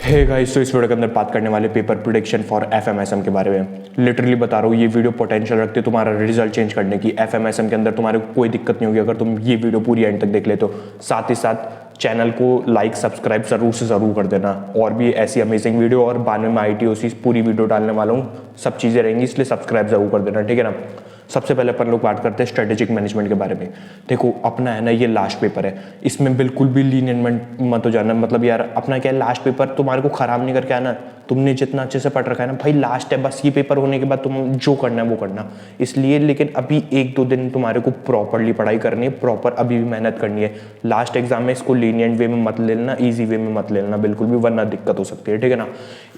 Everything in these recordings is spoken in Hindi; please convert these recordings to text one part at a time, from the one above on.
हे गाइस, तो इस वीडियो के अंदर बात करने वाले पेपर प्रेडिक्शन फॉर एफएमएसएम के बारे में। लिटरली बता रहा हूँ, ये वीडियो पोटेंशियल रखती है तुम्हारा रिजल्ट चेंज करने की। एफएमएसएम के अंदर तुम्हारे को कोई दिक्कत नहीं होगी अगर तुम ये वीडियो पूरी एंड तक देख ले तो। साथ ही साथ चैनल को लाइक सब्सक्राइब ज़रूर से ज़रूर कर देना। और भी ऐसी अमेजिंग वीडियो और बाद में मैं ITOC पूरी वीडियो डालने वाला हूँ, सब चीज़ें रहेंगी, इसलिए सब्सक्राइब ज़रूर कर देना, ठीक है ना। सबसे पहले अपन लोग बात करते हैं स्ट्रेटेजिक मैनेजमेंट के बारे में। देखो अपना है ना, ये लास्ट पेपर है, इसमें बिल्कुल भी लीनियंट मत हो जाना। मतलब यार अपना क्या है, लास्ट पेपर तुम्हारे को ख़राब नहीं करके आना। तुमने जितना अच्छे से पढ़ रखा है ना भाई, लास्ट है बस, ये पेपर होने के बाद तुम जो करना है वो करना। इसलिए लेकिन अभी 1-2 दिन तुम्हारे को प्रॉपरली पढ़ाई करनी है, प्रॉपर अभी भी मेहनत करनी है। लास्ट एग्जाम में इसको लीनियंट वे में मत ले लेना, ईजी वे में मत ले लेना बिल्कुल भी, वरना दिक्कत हो सकती है, ठीक है ना।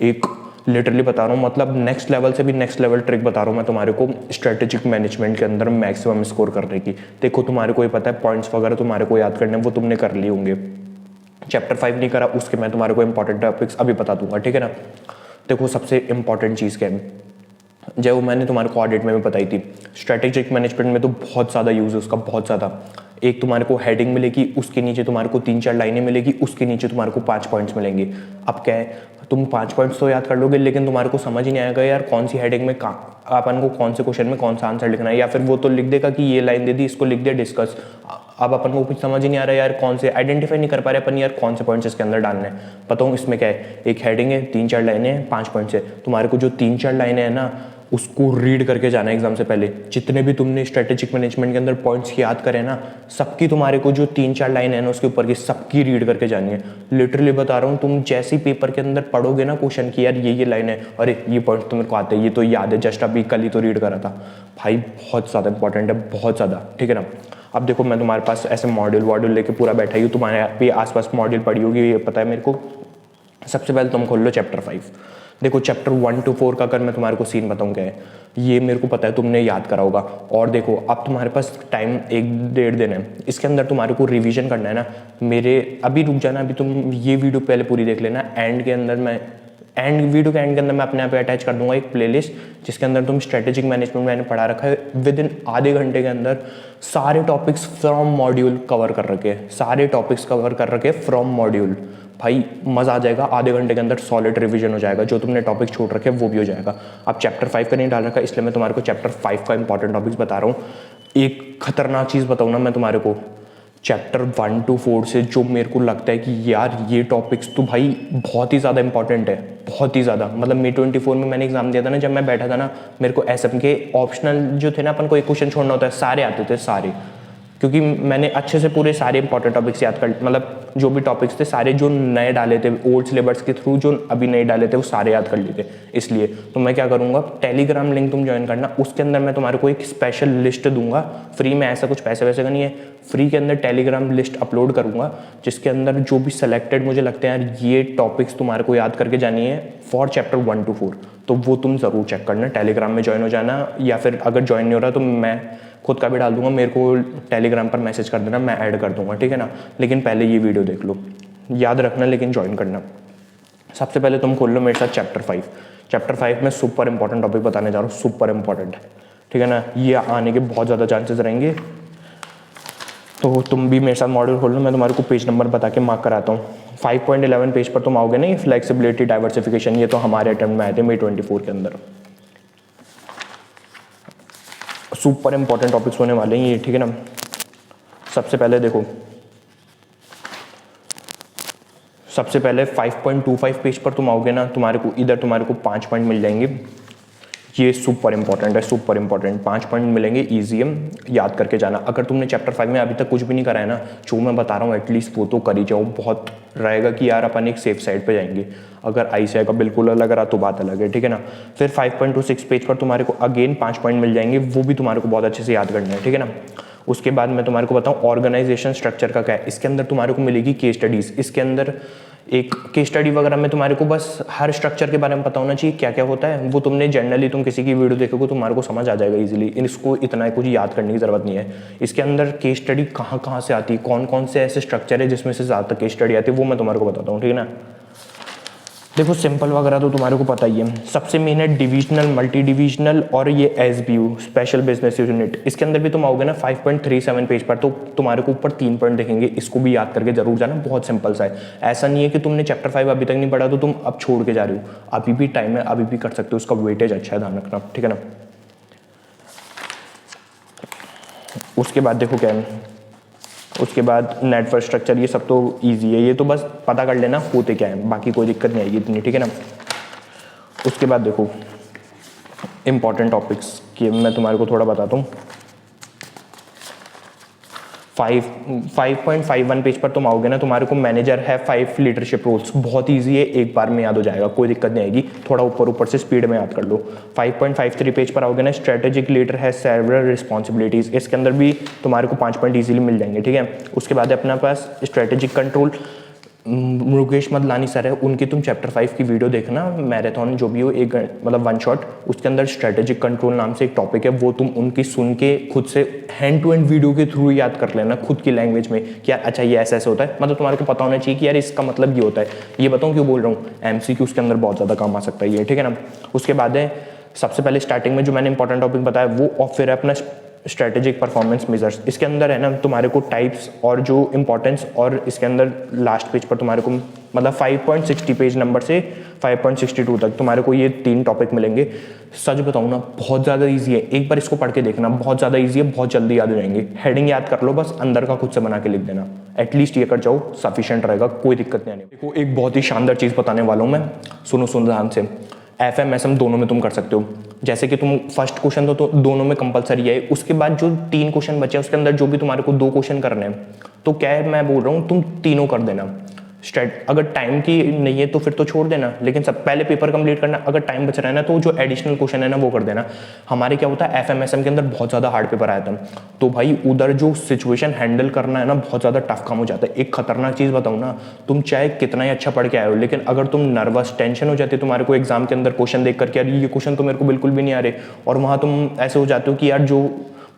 एक लिटरली बता रहा हूँ, मतलब नेक्स्ट लेवल से भी नेक्स्ट लेवल ट्रिक बता रहा हूँ मैं तुम्हारे को स्ट्रेटेजिक मैनेजमेंट के अंदर मैक्सिमम स्कोर करने की। देखो तुम्हारे को ये पता है, पॉइंट्स वगैरह तुम्हारे को याद करने वो तुमने कर लिए होंगे। चैप्टर 5 नहीं करा, उसके मैं तुम्हारे को इंपॉर्टेंट टॉपिक्स अभी बता दूंगा, ठीक है ना। देखो सबसे इंपॉर्टेंट चीज़ क्या है, जो मैंने तुम्हारे को ऑडिट में भी बताई थी, स्ट्रेटेजिक मैनेजमेंट में तो बहुत ज़्यादा यूज़ है उसका, बहुत ज़्यादा। एक तुम्हारे को हेडिंग मिलेगी, उसके नीचे तुम्हारे को 3-4 लाइनें मिलेगी, उसके नीचे तुम्हारे को 5 पॉइंट्स मिलेंगे। अब क्या है, तुम 5 पॉइंट्स तो याद कर लोगे, लेकिन तुम्हारे को समझ ही नहीं आएगा यार कौन सी हेडिंग में अपन को कौन से क्वेश्चन में कौन सा आंसर लिखना है। या फिर वो तो लिख देगा कि ये लाइन दे दी, इसको लिख दिया डिस्कस। अब अपन को कुछ समझ ही नहीं आ रहा यार, कौन से आइडेंटिफाई नहीं कर पा रहे अपन यार कौन से पॉइंट्स इसके अंदर डालने हैं। बताऊँ इसमें क्या है, एक हेडिंग है, 3-4 लाइनें हैं, 5 पॉइंट्स है। तुम्हारे को जो 3-4 लाइनें हैं ना, उसको रीड करके जाना है एग्जाम से पहले। जितने भी तुमने स्ट्रेटेजिक मैनेजमेंट के अंदर पॉइंट्स याद करे ना, सबकी तुम्हारे को जो 3-4 लाइन है ना उसके ऊपर की सबकी रीड करके जानी है। लिटरली बता रहा हूँ, तुम जैसे ही पेपर के अंदर पढ़ोगे ना क्वेश्चन की यार ये लाइन है, अरे ये पॉइंट तो मेरे को आते हैं, ये तो याद है, जस्ट अभी कल ही तो रीड करा था भाई। बहुत ज़्यादा इंपॉर्टेंट है, बहुत ज़्यादा, ठीक है ना। अब देखो मैं तुम्हारे पास ऐसे मॉड्यूल लेके पूरा बैठा ही हूँ, तुम्हारे भी आसपास मॉड्यूल पढ़ी होगी, ये पता है मेरे को। सबसे पहले तुम खोल लो चैप्टर 5। देखो चैप्टर 1 to 4 का अगर मैं तुम्हारे को सीन बताऊँ क्या है, ये मेरे को पता है तुमने याद करा होगा। और देखो अब तुम्हारे पास टाइम 1-1.5 दिन है, इसके अंदर तुम्हारे को रिवीजन करना है ना। मेरे अभी रुक जाना, अभी तुम ये वीडियो पहले पूरी देख लेना। वीडियो के एंड के अंदर मैं अपने आप अटैच कर दूंगा एक प्लेलिस्ट, जिसके अंदर तुम स्ट्रेटेजिक मैनेजमेंट मैंने पढ़ा रखा है। विद इन आधे घंटे के अंदर सारे टॉपिक्स फ्रॉम मॉड्यूल कवर कर रखे हैं, सारे टॉपिक्स कवर कर रखे हैं फ्रॉम मॉड्यूल। भाई मज़ा आ जाएगा, आधे घंटे के अंदर सॉलिड रिवीजन हो जाएगा, जो तुमने टॉपिक छोड़ रखे वो भी हो जाएगा। अब चैप्टर 5 का नहीं डाल रखा, इसलिए मैं तुम्हारे को चैप्टर 5 का इंपॉर्टेंट टॉपिक्स बता रहा हूँ। एक खतरनाक चीज़ बताऊँ ना मैं तुम्हारे को, चैप्टर 1 to 4 से जो मेरे को लगता है कि यार ये टॉपिक्स तो भाई बहुत ही ज़्यादा इंपॉर्टेंट है, बहुत ही ज़्यादा। मतलब May 24 में मैंने एग्जाम दिया था ना, जब मैं बैठा था ना, मेरे को SM के ऑप्शनल जो थे ना, अपन को एक क्वेश्चन छोड़ना होता है, सारे आते थे सारे, क्योंकि मैंने अच्छे से पूरे सारे इंपॉर्टेंट टॉपिक्स याद कर, मतलब जो भी टॉपिक्स थे सारे जो नए डाले थे ओल्ड सिलेबस के थ्रू, जो अभी नए डाले थे वो सारे याद कर लिए थे। इसलिए तो मैं क्या करूँगा, टेलीग्राम लिंक तुम ज्वाइन करना, उसके अंदर मैं तुम्हारे को एक स्पेशल लिस्ट दूंगा फ्री में। ऐसा कुछ पैसे वैसे का नहीं है, फ्री के अंदर टेलीग्राम लिस्ट अपलोड करूँगा, जिसके अंदर जो भी सेलेक्टेड मुझे लगते हैं यार ये टॉपिक्स तुम्हारे को याद करके जानी है फॉर चैप्टर 1 to 4, तो वो तुम ज़रूर चेक करना। टेलीग्राम में ज्वाइन हो जाना, या फिर अगर ज्वाइन नहीं हो रहा तो मैं खुद का भी डाल दूंगा, मेरे को टेलीग्राम पर मैसेज कर देना, मैं ऐड कर दूंगा, ठीक है ना। लेकिन पहले ये वीडियो देख लो, याद रखना, लेकिन ज्वाइन करना। सबसे पहले तुम खोल लो मेरे साथ चैप्टर 5। चैप्टर 5 में सुपर इंपॉर्टेंट टॉपिक बताने जा रहा हूँ, सुपर इंपॉर्टेंट, ठीक है ना। ये आने के बहुत ज़्यादा चांसेस रहेंगे, तो तुम भी मेरे साथ मॉड्यूल खोल लो, मैं तुम्हारे को पेज नंबर बता के मार्क कराता हूँ। 5.11 पेज पर तुम आओगे ना, ये फ्लेक्सिबिलिटी डाइवर्सिफिकेशन, ये तो हमारे अटेम्प्ट में आए थे May 24 के अंदर। सुपर इंपॉर्टेंट टॉपिक्स होने वाले हैं ये, ठीक है ना। सबसे पहले देखो, सबसे पहले 5.25 पेज पर तुम आओगे ना, तुम्हारे को इधर तुम्हारे को 5 पॉइंट मिल जाएंगे। ये सुपर इंपॉर्टेंट है, सुपर इंपॉर्टेंट 5 पॉइंट मिलेंगे, ईजी है, याद करके जाना। अगर तुमने चैप्टर 5 में अभी तक कुछ भी नहीं करा है ना, जो मैं बता रहा हूँ एटलीस्ट वो तो कर ही जाओ। बहुत रहेगा कि यार अपन एक सेफ साइड पे जाएंगे। अगर ICI का बिल्कुल अलग रहा तो बात अलग है, ठीक है ना। फिर 5.26 पेज पर तुम्हारे को अगेन 5 पॉइंट मिल जाएंगे, वो भी तुम्हारे को बहुत अच्छे से याद करना है, ठीक है ना। उसके बाद मैं तुम्हारे को बताऊँ ऑर्गेनाइजेशन स्ट्रक्चर का क्या है। इसके अंदर तुम्हारे को मिलेगी केस स्टडीज़, इसके अंदर एक केस स्टडी वगैरह में तुम्हारे को बस हर स्ट्रक्चर के बारे में पता होना चाहिए क्या क्या होता है। वो तुमने जनरली तुम किसी की वीडियो देखोगे तुम्हारे को समझ आ जाएगा इजीली, इसको इतना कुछ याद करने की ज़रूरत नहीं है। इसके अंदर केस स्टडी कहाँ कहाँ से आती है, कौन कौन से ऐसे स्ट्रक्चर है जिसमें से ज़्यादातर केस स्टडी आती है, वो मैं तुम्हारे को बताता हूँ, ठीक है ना। देखो सिंपल वगैरह तो तुम्हारे को पता ही है, सबसे मेन है डिविजनल, मल्टी डिविजनल और ये एसबीयू स्पेशल बिजनेस यूनिट। इसके अंदर भी तुम आओगे ना 5.37 पेज पर, तो तुम्हारे को ऊपर 3 पॉइंट दिखेंगे, इसको भी याद करके जरूर जाना, बहुत सिंपल सा है। ऐसा नहीं है कि तुमने चैप्टर 5 अभी तक नहीं पढ़ा तो तुम अब छोड़ के जा रहे हो, अभी भी टाइम है, अभी भी कर सकते हो, उसका वेटेज अच्छा है, ध्यान रखना, ठीक है ना। उसके बाद देखो क्या है, उसके बाद नेटवर्क स्ट्रक्चर, ये सब तो इजी है, ये तो बस पता कर लेना होते क्या है, बाकी कोई दिक्कत नहीं आएगी इतनी, ठीक है ना। उसके बाद देखो इंपॉर्टेंट टॉपिक्स कि मैं तुम्हारे को थोड़ा बताता हूँ। 5.51 पेज पर तुम आओगे ना, तुम्हारे को मैनेजर है 5 लीडरशिप रोल्स, बहुत इजी है, एक बार में याद हो जाएगा, कोई दिक्कत नहीं आएगी, थोड़ा ऊपर ऊपर से स्पीड में याद कर लो। 5.53 पेज पर आओगे ना, स्ट्रेटेजिक लीडर है सेवरल रिस्पॉन्सिबिलिटीज, इसके अंदर भी तुम्हारे को 5 पॉइंट इजीली मिल जाएंगे, ठीक है। उसके बाद है अपने पास स्ट्रेटेजिक कंट्रोल, मुकेश मदलानी सर है, उनकी तुम चैप्टर 5 की वीडियो देखना, मैराथन जो भी हो, एक मतलब 1 शॉट, उसके अंदर स्ट्रेटेजिक कंट्रोल नाम से एक टॉपिक है, वो तुम उनकी सुन के खुद से हैंड टू हैंड वीडियो के थ्रू याद कर लेना खुद की लैंग्वेज में कि यार अच्छा ये ऐसा ऐसा होता है, मतलब तुम्हारे को पता होना चाहिए कि यार इसका मतलब ये होता है। ये बताऊँ क्यों बोल रहा हूँ, एमसीक्यू उसके अंदर बहुत ज़्यादा काम आ सकता है ये, ठीक है ना। उसके बाद है सबसे पहले स्टार्टिंग में जो मैंने इंपॉर्टेंट टॉपिक बताया वो, और फिर अपना स्ट्रेटेजिक परफॉर्मेंस मेजर्स, इसके अंदर है ना तुम्हारे को टाइप्स और जो इंपॉर्टेंस, और इसके अंदर लास्ट पेज पर तुम्हारे को मतलब 5.60 पेज नंबर से 5.62 तक तुम्हारे को ये 3 टॉपिक मिलेंगे। सच बताऊँ ना बहुत ज़्यादा इजी है, एक बार इसको पढ़ के देखना, बहुत ज़्यादा इजी है, बहुत जल्दी याद हो जाएंगे। हेडिंग याद कर लो, बस अंदर का खुद से बना के लिख देना, एटलीस्ट ये कर जाओ, सफिशिएंट रहेगा, कोई दिक्कत नहीं आने। देखो एक बहुत ही शानदार चीज़ बताने वाला हूँ मैं, सुनो ध्यान से। FMSM दोनों में तुम कर सकते हो, जैसे कि तुम फर्स्ट क्वेश्चन तो दोनों में कंपलसरी है, उसके बाद जो 3 क्वेश्चन बचे उसके अंदर जो भी तुम्हारे को 2 क्वेश्चन करने हैं, तो क्या है मैं बोल रहा हूँ तुम तीनों कर देना। अगर टाइम की नहीं है तो फिर तो छोड़ देना, लेकिन सब पहले पेपर कंप्लीट करना, अगर टाइम बच रहा है ना तो जो एडिशनल क्वेश्चन है ना वो कर देना। हमारे क्या होता है FMSM के अंदर बहुत ज़्यादा हार्ड पेपर आया था, तो भाई उधर जो सिचुएशन हैंडल करना है ना बहुत ज़्यादा टफ काम हो जाता है। एक खतरनाक चीज़ बताऊँ ना, तुम चाहे कितना ही अच्छा पढ़ के आए हो, लेकिन अगर तुम नर्वस टेंशन हो जाती है तुम्हारे को एग्जाम के अंदर क्वेश्चन देख करके, यार ये क्वेश्चन तो मेरे को बिल्कुल भी नहीं आ रहे, और वहाँ तुम ऐसे हो जाते हो कि यार जो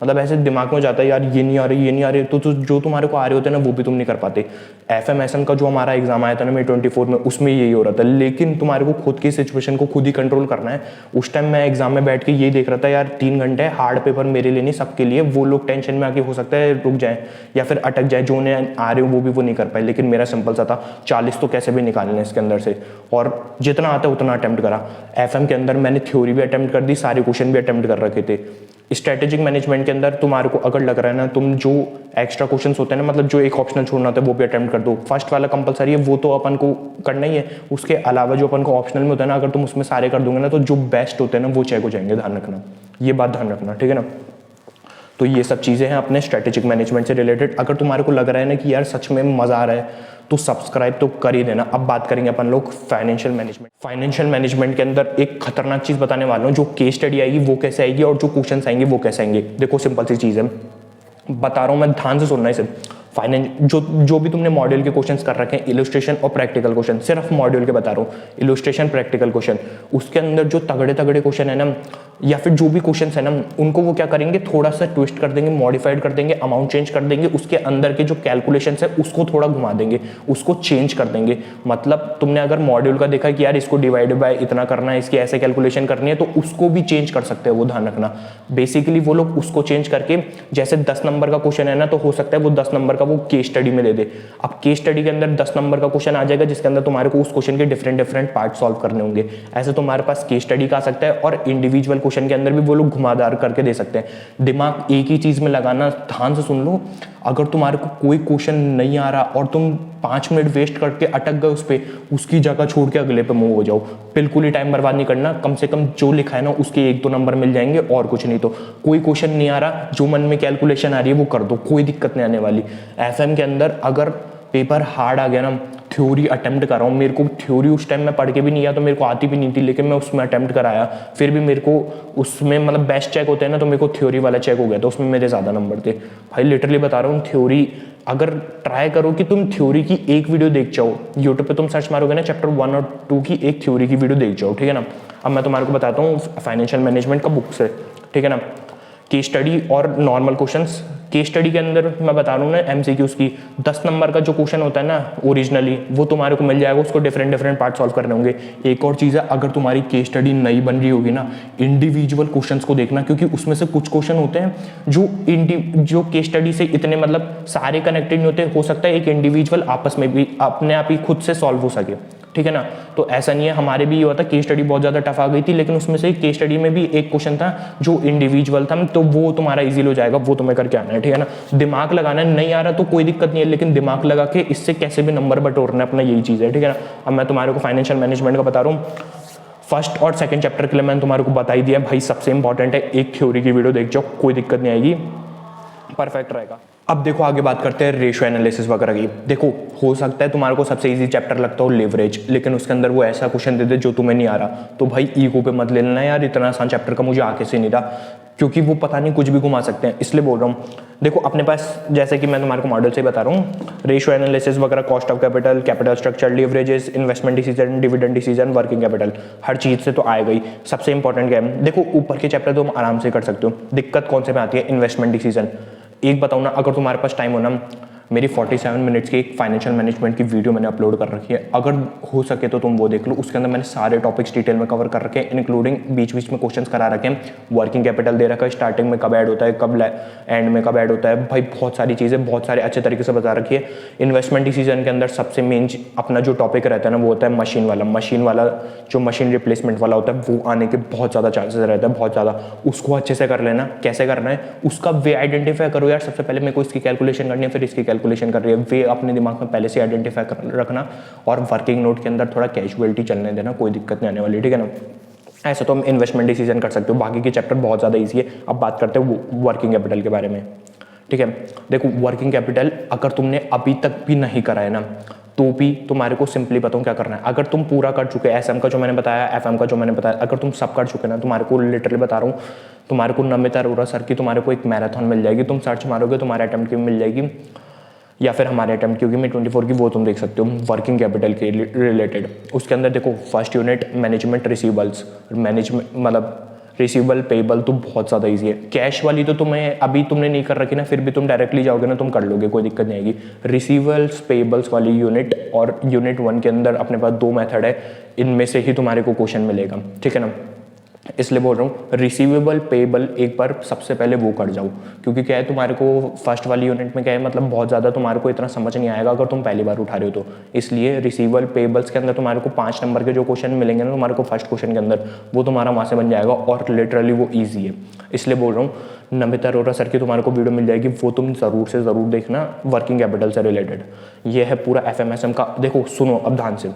मतलब ऐसे दिमाग में हो जाता है यार ये नहीं आ रही ये नहीं आ रही, तो जो तुम्हारे को आ रहे होते हैं ना वो भी तुम नहीं कर पाते। FMSM का जो हमारा एग्जाम आया था ना May 24 में, उसमें यही हो रहा था, लेकिन तुम्हारे को खुद की सिचुएशन को खुद ही कंट्रोल करना है। उस टाइम मैं एग्जाम में बैठ के ये देख रहा था यार 3 घंटे हार्ड पेपर मेरे लिए नहीं सबके लिए, वो लोग टेंशन में आके हो सकता है रुक जाए या फिर अटक जाए, जो उन्हें आ रहे हो वो भी वो नहीं कर पाए, लेकिन मेरा सिंपल सा था 40 तो कैसे भी निकालने इसके अंदर से, और जितना आता है उतना अटेम्प्ट करा। FM के अंदर मैंने थ्योरी भी अटेम्प्ट कर दी, सारे क्वेश्चन भी अटेम्प्ट कर रखे थे। स्ट्रेटेजिक मैनेजमेंट के अंदर तुम्हारे को अगर लग रहा है ना तुम जो एक्स्ट्रा क्वेश्चंस होते हैं ना, मतलब जो एक ऑप्शनल छोड़ना होता है वो भी अटेम्प्ट कर दो। फर्स्ट वाला कंपलसरी है, वो तो अपन को करना ही है, उसके अलावा जो अपन को ऑप्शनल में होता है ना, अगर तुम उसमें सारे कर दोगे ना तो जो बेस्ट होते हैं ना वो चेक हो जाएंगे, ध्यान रखना, ये बात ध्यान रखना, ठीक है ना। तो ये सब चीज़ें हैं अपने स्ट्रेटेजिक मैनेजमेंट से रिलेटेड। अगर तुम्हारे को लग रहा है ना कि यार सच में मज़ा आ रहा है तो सब्सक्राइब तो कर ही देना। अब बात करेंगे अपन लोग फाइनेंशियल मैनेजमेंट। फाइनेंशियल मैनेजमेंट के अंदर एक खतरनाक चीज़ बताने वाला हूँ, जो केस स्टडी आएगी वो कैसे आएगी और जो क्वेश्चन आएंगे वो कैसे आएंगे। देखो सिंपल सी चीज़ है, बता रहा हूँ मैं, ध्यान से सुनना इसे। फाइनेंस जो भी तुमने मॉड्यूल के क्वेश्चंस कर रखे हैं, इलस्ट्रेशन और प्रैक्टिकल क्वेश्चन, सिर्फ मॉड्यूल के बता रहा हूँ, इलस्ट्रेशन प्रैक्टिकल क्वेश्चन, उसके अंदर जो तगड़े तगड़े क्वेश्चन है ना, या फिर जो भी क्वेश्चन है ना, उनको वो क्या करेंगे, थोड़ा सा ट्विस्ट कर देंगे, मॉडिफाइड कर देंगे, अमाउंट चेंज कर देंगे, उसके अंदर के जो कैलकुलेशन है उसको थोड़ा घुमा देंगे, उसको चेंज कर देंगे। मतलब तुमने अगर मॉड्यूल का देखा कि यार इसको डिवाइड बाय इतना करना है, इसकी ऐसे कैलकुलेशन करनी है, तो उसको भी चेंज कर सकते हैं, वो ध्यान रखना। बेसिकली वो लोग उसको चेंज करके, जैसे 10 नंबर का क्वेश्चन है ना, तो हो सकता है वो 10 नंबर का वो केस स्टडी में दे दे। अब केस स्टडी के अंदर 10 नंबर का क्वेश्चन आ जाएगा जिसके अंदर तुम्हारे को उस क्वेश्चन के डिफरेंट पार्ट सॉल्व करने होंगे। ऐसे तुम्हारे पास केस स्टडी का आ सकता है, और इंडिविजुअल क्वेश्चन के अंदर भी वो लोग घुमादार करके दे सकते हैं। दिमाग एक ही चीज में लगाना, ध्यान से सुन लो। अगर तुम्हारे को कोई क्वेश्चन नहीं आ रहा और तुम 5 मिनट वेस्ट करके अटक गए उस पर, उसकी जगह छोड़ के अगले पे मूव हो जाओ। बिल्कुल ही टाइम बर्बाद नहीं करना, कम से कम जो लिखा है ना उसके 1-2 नंबर मिल जाएंगे, और कुछ नहीं। तो कोई क्वेश्चन नहीं आ रहा, जो मन में कैलकुलेशन आ रही है वो कर दो, कोई दिक्कत नहीं आने वाली। FM के अंदर अगर पेपर हार्ड आ गया ना, थ्योरी अटेम्प्ट कर रहा हूँ, मेरे को थ्योरी उस टाइम में पढ़ के भी नहीं आया, तो मेरे को आती भी नहीं थी, लेकिन मैं उसमें अटेम्प्ट कराया, फिर भी मेरे को उसमें मतलब बेस्ट चेक होते हैं ना, तो मेरे को थ्योरी वाला चेक हो गया, तो उसमें मेरे ज़्यादा नंबर थे। भाई लिटरली बता रहा हूँ, थ्योरी अगर ट्राई करो कि तुम थ्योरी की एक वीडियो देख जाओ, यूट्यूब पे तुम सर्च मारोगे ना चैप्टर 1 और 2 की एक थ्योरी की वीडियो देख जाओ, ठीक है ना। अब मैं तुम्हारे को बताता हूँ फाइनेंशियल मैनेजमेंट का बुक से, ठीक है ना। केस स्टडी और नॉर्मल क्वेश्चंस केस स्टडी के अंदर मैं बता रहा हूँ ना एमसीक्यूज की 10 नंबर का जो क्वेश्चन होता है ना ओरिजिनली, वो तुम्हारे को मिल जाएगा, उसको डिफरेंट डिफरेंट पार्ट सॉल्व करने होंगे। एक और चीज़ है, अगर तुम्हारी केस स्टडी नई बन रही होगी ना, इंडिविजुअल क्वेश्चंस को देखना, क्योंकि उसमें से कुछ क्वेश्चन होते हैं जो केस स्टडी से इतने मतलब सारे कनेक्टेड नहीं होते, हो सकता है एक इंडिविजुअल आपस में भी अपने आप ही खुद से सॉल्व हो सके, ठीक है ना। तो ऐसा नहीं है, हमारे भी ये हुआ था, केस स्टडी बहुत ज़्यादा टफ आ गई थी, लेकिन उसमें से केस स्टडी में भी एक क्वेश्चन था जो इंडिविजुअल था, तो वो तुम्हारा इजीली हो जाएगा, वो तुम्हें करके आना है, ठीक है ना। दिमाग लगाना है, नहीं आ रहा तो कोई दिक्कत नहीं है, लेकिन दिमाग लगा के इससे कैसे भी नंबर बटोरना है अपना, यही चीज़ है, ठीक है ना। अब मैं तुम्हारे को फाइनेंशियल मैनेजमेंट का बता रहा हूँ। फर्स्ट और सेकंड चैप्टर के लिए मैंने तुम्हारे को बता ही दिया भाई, सबसे इंपॉर्टेंट है, एक थ्योरी की वीडियो देख जाओ, कोई दिक्कत नहीं आएगी, परफेक्ट रहेगा। अब देखो आगे बात करते हैं रेशियो एनालिसिस वगैरह की। देखो हो सकता है तुम्हारे को सबसे इजी चैप्टर लगता हो लेवरेज, लेकिन उसके अंदर वो ऐसा क्वेश्चन दे दे जो तुम्हें नहीं आ रहा, तो भाई ईगो पे मत ले लेना यार, इतना आसान चैप्टर का मुझे आके से नहीं रहा, क्योंकि वो पता नहीं कुछ भी घुमा सकते हैं, इसलिए बोल रहा हूँ। देखो अपने पास, जैसे कि मैं तुम्हारे को मॉडल से बता रहा हूँ, रेशियो एनालिसिस वगैरह, cost of capital, capital structure, leverages, investment decision, dividend decision, working capital, हर चीज़ से तो आएगा ही। सबसे इंपॉर्टेंट क्या है, देखो ऊपर के चैप्टर तुम आराम से कर सकते हो, दिक्कत कौन से में आती है, इन्वेस्टमेंट डिसीजन। एक बताऊँ ना, अगर तुम्हारे पास टाइम हो ना, मेरी 47 मिनट्स की एक फाइनेंशियल मैनेजमेंट की वीडियो मैंने अपलोड कर रखी है, अगर हो सके तो तुम वो देख लो, उसके अंदर मैंने सारे टॉपिक्स डिटेल में कवर कर रखे हैं, इंक्लूडिंग बीच बीच में क्वेश्चंस करा रखे हैं, वर्किंग कैपिटल दे रखा है, स्टार्टिंग में कब ऐड होता है, कब एंड में कब ऐड होता है, भाई बहुत सारी चीज़ें बहुत सारे अच्छे तरीके से बता रखी है। इन्वेस्टमेंट डिसीजन के अंदर सबसे मेन अपना जो टॉपिक रहता है ना, वो होता है मशीन वाला जो मशीन रिप्लेसमेंट वाला होता है, वो आने के बहुत ज़्यादा चांसेस रहता है, बहुत ज़्यादा। उसको अच्छे से कर लेना, कैसे करना है उसका वे आइडेंटिफाई करो यार, सबसे पहले मेरे को इसकी कैलकुलेशन करनी है, फिर इसकी कैलकुलेशन कर रही है, वे अपने दिमाग में पहले से आइडेंटिफाई रखना, और वर्किंग नोट के अंदर थोड़ा कैजुअलिटी चलने देना, कोई दिक्कत नहीं आने वाली, ठीक है ना। ऐसे तो हम इन्वेस्टमेंट डिसीजन कर सकते हो, बाकी के चैप्टर बहुत ज़्यादा ईजी है। अब बात करते हैं वर्किंग कैपिटल के बारे में, ठीक है। देखो वर्किंग कैपिटल अगर तुमने अभी तक भी नहीं करा है ना, तो भी तुम्हारे को सिंपली बताऊँ क्या करना है। अगर तुम पूरा कर चुके एसएम का जो मैंने बताया, एफएम का जो मैंने बताया, अगर तुम सब कर चुके ना, तुम्हारे को लिटरली बता रहा हूँ, तुम्हारे को नमिता अरोरा सर की तुम्हारे को एक मैराथन मिल जाएगी, तुम सर्च मारोगे तुम्हारे अटेम्प्ट की मिल जाएगी, या फिर हमारे अटेम्प्ट की होगी मैं 24 की, वो तुम देख सकते हो वर्किंग कैपिटल के रिलेटेड। उसके अंदर देखो first unit management receivables, management मतलब रिसीवेबल पेबल तो बहुत ज़्यादा इजी है। कैश वाली तो तुम्हें अभी तुमने नहीं कर रखी ना, फिर भी तुम डायरेक्टली जाओगे ना, तुम कर लोगे, कोई दिक्कत नहीं आएगी। रिसीवेबल्स पेबल्स वाली यूनिट और यूनिट 1 के अंदर अपने पास 2 मेथड है, इनमें से ही तुम्हारे को क्वेश्चन मिलेगा, ठीक है ना। इसलिए बोल रहा हूँ रिसीवेबल पेबल एक बार सबसे पहले वो कर जाओ, क्योंकि क्या है तुम्हारे को फर्स्ट वाली यूनिट में क्या है, मतलब बहुत ज़्यादा तुम्हारे को इतना समझ नहीं आएगा अगर तुम पहली बार उठा रहे हो तो। इसलिए रिसीवेबल पेबल्स के अंदर तुम्हारे को 5 नंबर के जो क्वेश्चन मिलेंगे ना तुम्हारे को फर्स्ट क्वेश्चन के अंदर, वो तुम्हारा वहाँ से बन जाएगा, और लिटरली वो ईजी है। इसलिए बोल रहा हूँ नमिता अरोरा सर की तुम्हारे को वीडियो मिल जाएगी, वो तुम ज़रूर से ज़रूर देखना, वर्किंग कैपिटल से रिलेटेड। ये है पूरा एफएमएसएम का। देखो सुनो अब ध्यान से,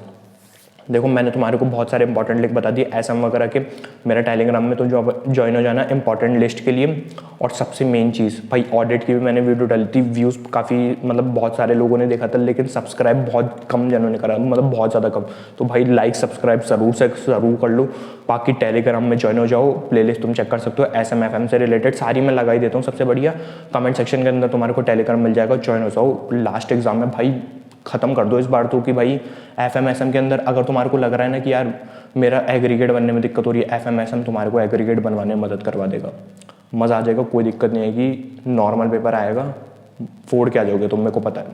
देखो मैंने तुम्हारे को बहुत सारे इंपॉर्टेंट लिंक बता दिए एसएम वगैरह के, मेरा टेलीग्राम में तो ज्वाइन हो जाना इंपॉर्टेंट लिस्ट के लिए। और सबसे मेन चीज़ भाई ऑडिट की भी मैंने वीडियो डाली थी, व्यूज़ काफ़ी मतलब बहुत सारे लोगों ने देखा था, लेकिन सब्सक्राइब बहुत कम जनों ने करा, मतलब बहुत ज़्यादा कम। तो भाई लाइक सब्सक्राइब ज़रूर कर लो, बाकी टेलीग्राम में ज्वाइन हो जाओ, प्लेलिस्ट तुम चेक कर सकते हो, एसएम एफएम से रिलेटेड सारी मैं लगा ही देता हूँ। सबसे बढ़िया कमेंट सेक्शन के अंदर तुम्हारे को टेलीग्राम मिल जाएगा, ज्वाइन हो जाओ। लास्ट एग्जाम में भाई ख़त्म कर दो इस बार तो, कि भाई एफएमएसएम के अंदर अगर तुम्हारे को लग रहा है ना कि यार मेरा एग्रीगेट बनने में दिक्कत हो रही है, एफएमएसएम तुम्हारे को एग्रीगेट बनवाने में मदद करवा देगा, मज़ा आ जाएगा, कोई दिक्कत नहीं आएगी, नॉर्मल पेपर आएगा, फोड़ के आ जाओगे तुम, मेरे को पता है।